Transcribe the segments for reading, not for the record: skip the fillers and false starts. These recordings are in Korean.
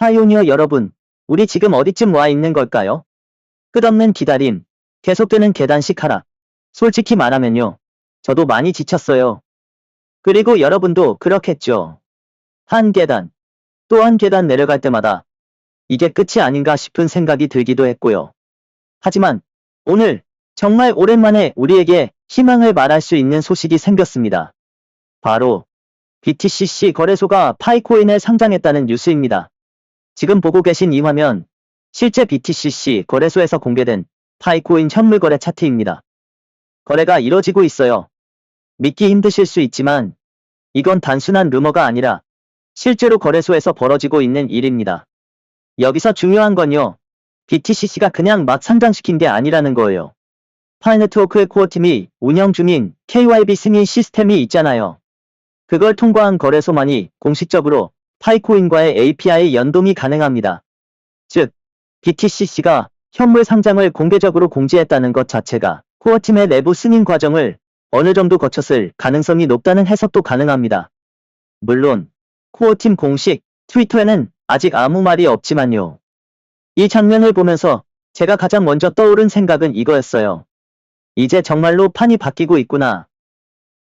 파이오니어 여러분, 우리 지금 어디쯤 와 있는 걸까요? 끝없는 기다림, 계속되는 계단식 하락. 솔직히 말하면요. 저도 많이 지쳤어요. 그리고 여러분도 그렇겠죠. 한 계단, 또 한 계단 내려갈 때마다 이게 끝이 아닌가 싶은 생각이 들기도 했고요. 하지만 오늘 정말 오랜만에 우리에게 희망을 말할 수 있는 소식이 생겼습니다. 바로 BTCC 거래소가 파이코인을 상장했다는 뉴스입니다. 지금 보고 계신 이 화면, 실제 BTCC 거래소에서 공개된 파이코인 현물 거래 차트입니다. 거래가 이뤄지고 있어요. 믿기 힘드실 수 있지만 이건 단순한 루머가 아니라 실제로 거래소에서 벌어지고 있는 일입니다. 여기서 중요한 건요. BTCC가 그냥 막 상장시킨 게 아니라는 거예요. 파이네트워크의 코어팀이 운영 중인 KYB 승인 시스템이 있잖아요. 그걸 통과한 거래소만이 공식적으로 파이코인과의 API 연동이 가능합니다. 즉, BTCC가 현물 상장을 공개적으로 공지했다는 것 자체가 코어팀의 내부 승인 과정을 어느 정도 거쳤을 가능성이 높다는 해석도 가능합니다. 물론 코어팀 공식 트위터에는 아직 아무 말이 없지만요. 이 장면을 보면서 제가 가장 먼저 떠오른 생각은 이거였어요. 이제 정말로 판이 바뀌고 있구나.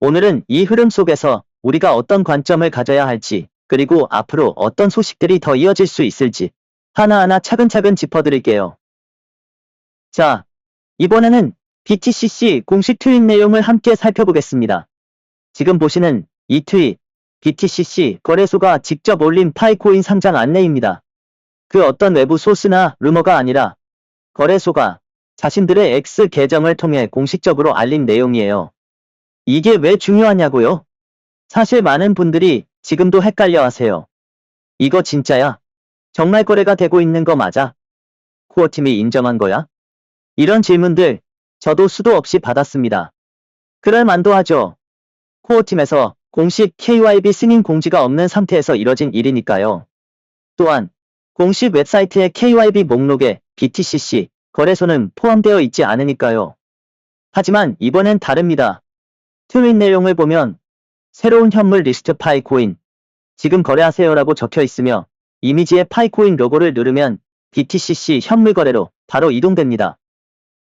오늘은 이 흐름 속에서 우리가 어떤 관점을 가져야 할지, 그리고 앞으로 어떤 소식들이 더 이어질 수 있을지 하나하나 차근차근 짚어드릴게요. 자, 이번에는 BTCC 공식 트윗 내용을 함께 살펴보겠습니다. 지금 보시는 이 트윗, BTCC 거래소가 직접 올린 파이코인 상장 안내입니다. 그 어떤 외부 소스나 루머가 아니라 거래소가 자신들의 X 계정을 통해 공식적으로 알린 내용이에요. 이게 왜 중요하냐고요? 사실 많은 분들이 지금도 헷갈려 하세요. 이거 진짜야? 정말 거래가 되고 있는 거 맞아? 코어팀이 인정한 거야? 이런 질문들 저도 수도 없이 받았습니다. 그럴 만도 하죠. 코어팀에서 공식 KYB 승인 공지가 없는 상태에서 이뤄진 일이니까요. 또한 공식 웹사이트의 KYB 목록에 BTCC 거래소는 포함되어 있지 않으니까요. 하지만 이번엔 다릅니다. 트윗 내용을 보면 새로운 현물 리스트 파이코인, 지금 거래하세요라고 적혀 있으며 이미지의 파이코인 로고를 누르면 BTCC 현물 거래로 바로 이동됩니다.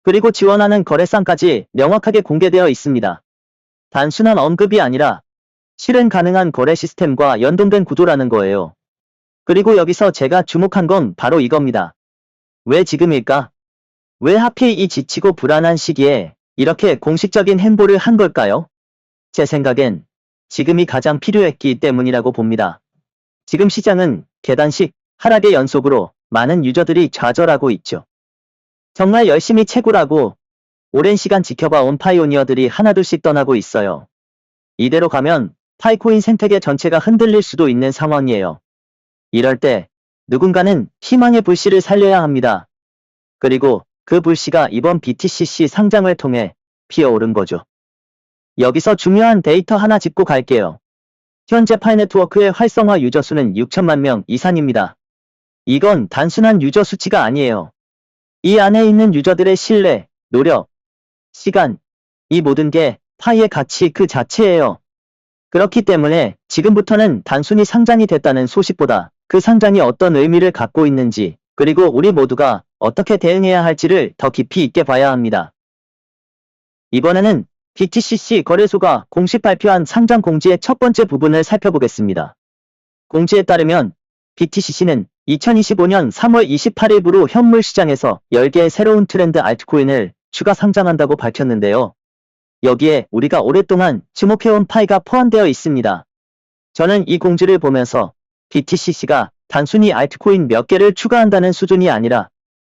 그리고 지원하는 거래상까지 명확하게 공개되어 있습니다. 단순한 언급이 아니라 실행 가능한 거래 시스템과 연동된 구조라는 거예요. 그리고 여기서 제가 주목한 건 바로 이겁니다. 왜 지금일까? 왜 하필 이 지치고 불안한 시기에 이렇게 공식적인 행보를 한 걸까요? 제 생각엔 지금이 가장 필요했기 때문이라고 봅니다. 지금 시장은 계단식 하락의 연속으로 많은 유저들이 좌절하고 있죠. 정말 열심히 채굴하고 오랜 시간 지켜봐온 파이오니어들이 하나둘씩 떠나고 있어요. 이대로 가면 파이코인 생태계 전체가 흔들릴 수도 있는 상황이에요. 이럴 때 누군가는 희망의 불씨를 살려야 합니다. 그리고 그 불씨가 이번 BTCC 상장을 통해 피어오른 거죠. 여기서 중요한 데이터 하나 짚고 갈게요. 현재 파이네트워크의 활성화 유저 수는 6천만 명 이상입니다. 이건 단순한 유저 수치가 아니에요. 이 안에 있는 유저들의 신뢰, 노력, 시간, 이 모든 게 파이의 가치 그 자체예요. 그렇기 때문에 지금부터는 단순히 상장이 됐다는 소식보다 그 상장이 어떤 의미를 갖고 있는지, 그리고 우리 모두가 어떻게 대응해야 할지를 더 깊이 있게 봐야 합니다. 이번에는 BTCC 거래소가 공식 발표한 상장 공지의 첫 번째 부분을 살펴보겠습니다. 공지에 따르면 BTCC는 2025년 3월 28일부로 현물 시장에서 10개의 새로운 트렌드 알트코인을 추가 상장한다고 밝혔는데요. 여기에 우리가 오랫동안 주목해온 파이가 포함되어 있습니다. 저는 이 공지를 보면서 BTCC가 단순히 알트코인 몇 개를 추가한다는 수준이 아니라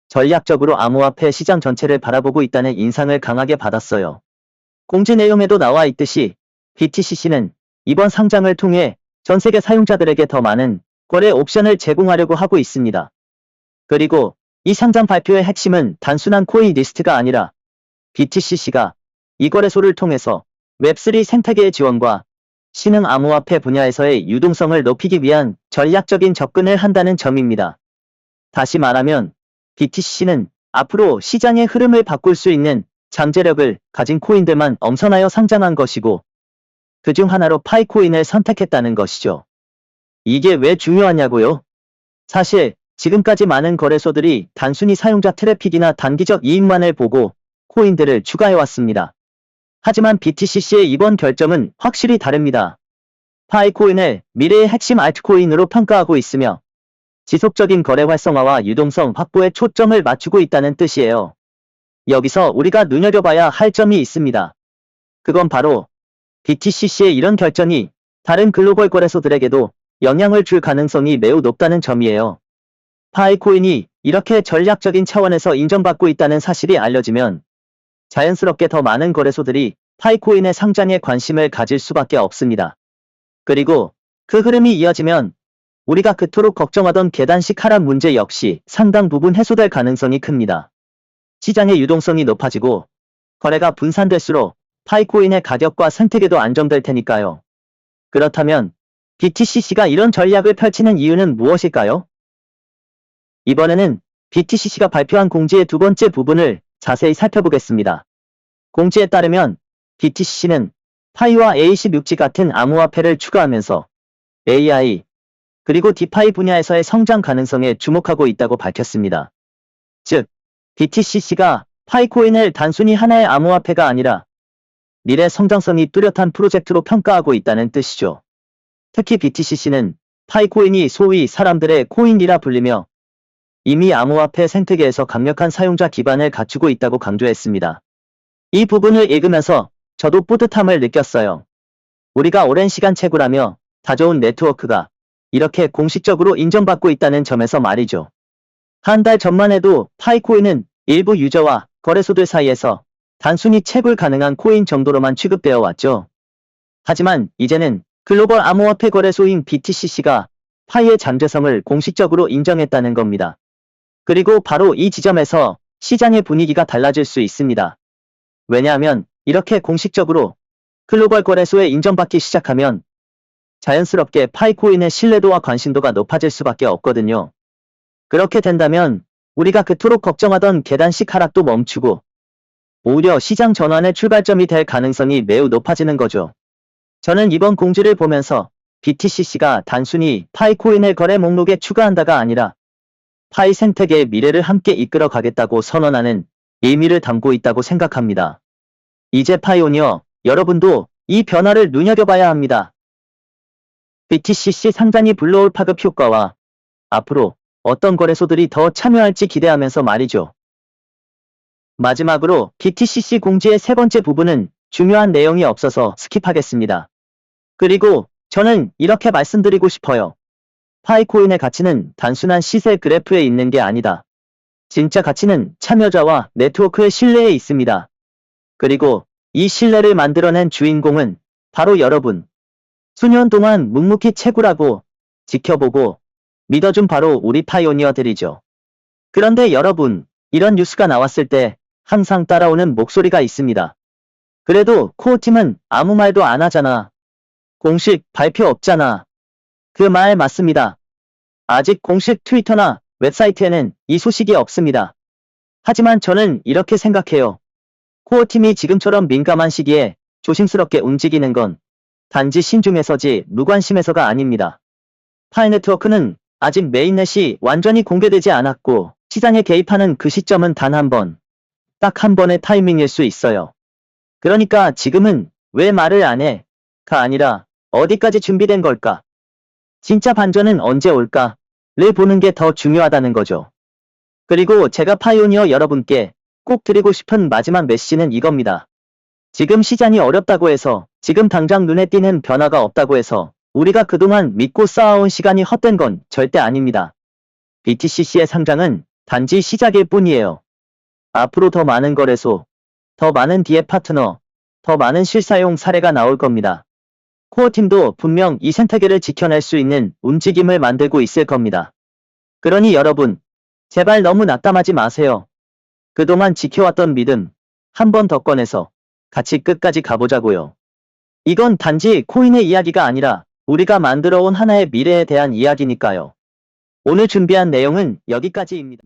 전략적으로 암호화폐 시장 전체를 바라보고 있다는 인상을 강하게 받았어요. 공지 내용에도 나와 있듯이 BTCC는 이번 상장을 통해 전 세계 사용자들에게 더 많은 거래 옵션을 제공하려고 하고 있습니다. 그리고 이 상장 발표의 핵심은 단순한 코인 리스트가 아니라 BTCC가 이 거래소를 통해서 웹3 생태계의 지원과 신흥 암호화폐 분야에서의 유동성을 높이기 위한 전략적인 접근을 한다는 점입니다. 다시 말하면 BTCC는 앞으로 시장의 흐름을 바꿀 수 있는 잠재력을 가진 코인들만 엄선하여 상장한 것이고 그중 하나로 파이코인을 선택했다는 것이죠. 이게 왜 중요하냐고요? 사실 지금까지 많은 거래소들이 단순히 사용자 트래픽이나 단기적 이익만을 보고 코인들을 추가해왔습니다. 하지만 BTCC의 이번 결정은 확실히 다릅니다. 파이코인을 미래의 핵심 알트코인으로 평가하고 있으며 지속적인 거래 활성화와 유동성 확보에 초점을 맞추고 있다는 뜻이에요. 여기서 우리가 눈여겨봐야 할 점이 있습니다. 그건 바로 BTCC의 이런 결정이 다른 글로벌 거래소들에게도 영향을 줄 가능성이 매우 높다는 점이에요. 파이코인이 이렇게 전략적인 차원에서 인정받고 있다는 사실이 알려지면 자연스럽게 더 많은 거래소들이 파이코인의 상장에 관심을 가질 수밖에 없습니다. 그리고 그 흐름이 이어지면 우리가 그토록 걱정하던 계단식 하락 문제 역시 상당 부분 해소될 가능성이 큽니다. 시장의 유동성이 높아지고 거래가 분산될수록 파이코인의 가격과 생태계도 안정될 테니까요. 그렇다면 BTCC가 이런 전략을 펼치는 이유는 무엇일까요? 이번에는 BTCC가 발표한 공지의 두 번째 부분을 자세히 살펴보겠습니다. 공지에 따르면 BTCC는 파이와 A16G 같은 암호화폐를 추가하면서 AI, 그리고 디파이 분야에서의 성장 가능성에 주목하고 있다고 밝혔습니다. 즉, BTCC가 파이코인을 단순히 하나의 암호화폐가 아니라 미래 성장성이 뚜렷한 프로젝트로 평가하고 있다는 뜻이죠. 특히 BTCC는 파이코인이 소위 사람들의 코인이라 불리며 이미 암호화폐 생태계에서 강력한 사용자 기반을 갖추고 있다고 강조했습니다. 이 부분을 읽으면서 저도 뿌듯함을 느꼈어요. 우리가 오랜 시간 채굴하며 다져온 네트워크가 이렇게 공식적으로 인정받고 있다는 점에서 말이죠. 한 달 전만 해도 파이코인은 일부 유저와 거래소들 사이에서 단순히 채굴 가능한 코인 정도로만 취급되어 왔죠. 하지만 이제는 글로벌 암호화폐 거래소인 BTCC가 파이의 잠재성을 공식적으로 인정했다는 겁니다. 그리고 바로 이 지점에서 시장의 분위기가 달라질 수 있습니다. 왜냐하면 이렇게 공식적으로 글로벌 거래소에 인정받기 시작하면 자연스럽게 파이코인의 신뢰도와 관심도가 높아질 수밖에 없거든요. 그렇게 된다면 우리가 그토록 걱정하던 계단식 하락도 멈추고 오히려 시장 전환의 출발점이 될 가능성이 매우 높아지는 거죠. 저는 이번 공지를 보면서 BTCC가 단순히 파이코인을 거래 목록에 추가한다가 아니라 파이 생태계의 미래를 함께 이끌어 가겠다고 선언하는 의미를 담고 있다고 생각합니다. 이제 파이오니어 여러분도 이 변화를 눈여겨봐야 합니다. BTCC 상장이 불러올 파급 효과와 앞으로 어떤 거래소들이 더 참여할지 기대하면서 말이죠. 마지막으로 BTCC 공지의 세 번째 부분은 중요한 내용이 없어서 스킵하겠습니다. 그리고 저는 이렇게 말씀드리고 싶어요. 파이코인의 가치는 단순한 시세 그래프에 있는 게 아니다. 진짜 가치는 참여자와 네트워크의 신뢰에 있습니다. 그리고 이 신뢰를 만들어낸 주인공은 바로 여러분. 수년 동안 묵묵히 채굴하고 지켜보고 믿어준 바로 우리 파이오니어들이죠. 그런데 여러분, 이런 뉴스가 나왔을 때 항상 따라오는 목소리가 있습니다. 그래도 코어팀은 아무 말도 안 하잖아. 공식 발표 없잖아. 그 말 맞습니다. 아직 공식 트위터나 웹사이트에는 이 소식이 없습니다. 하지만 저는 이렇게 생각해요. 코어팀이 지금처럼 민감한 시기에 조심스럽게 움직이는 건 단지 신중해서지 무관심해서가 아닙니다. 파이 네트워크는 아직 메인넷이 완전히 공개되지 않았고 시장에 개입하는 그 시점은 단 한 번, 딱 한 번의 타이밍일 수 있어요. 그러니까 지금은 왜 말을 안 해? 가 아니라 어디까지 준비된 걸까? 진짜 반전은 언제 올까? 를 보는 게 더 중요하다는 거죠. 그리고 제가 파이오니어 여러분께 꼭 드리고 싶은 마지막 메시지는 이겁니다. 지금 시장이 어렵다고 해서, 지금 당장 눈에 띄는 변화가 없다고 해서 우리가 그동안 믿고 쌓아온 시간이 헛된 건 절대 아닙니다. BTCC의 상장은 단지 시작일 뿐이에요. 앞으로 더 많은 거래소, 더 많은 DA 파트너, 더 많은 실사용 사례가 나올 겁니다. 코어팀도 분명 이 생태계를 지켜낼 수 있는 움직임을 만들고 있을 겁니다. 그러니 여러분, 제발 너무 낙담하지 마세요. 그동안 지켜왔던 믿음, 한 번 더 꺼내서 같이 끝까지 가보자고요. 이건 단지 코인의 이야기가 아니라 우리가 만들어온 하나의 미래에 대한 이야기니까요. 오늘 준비한 내용은 여기까지입니다.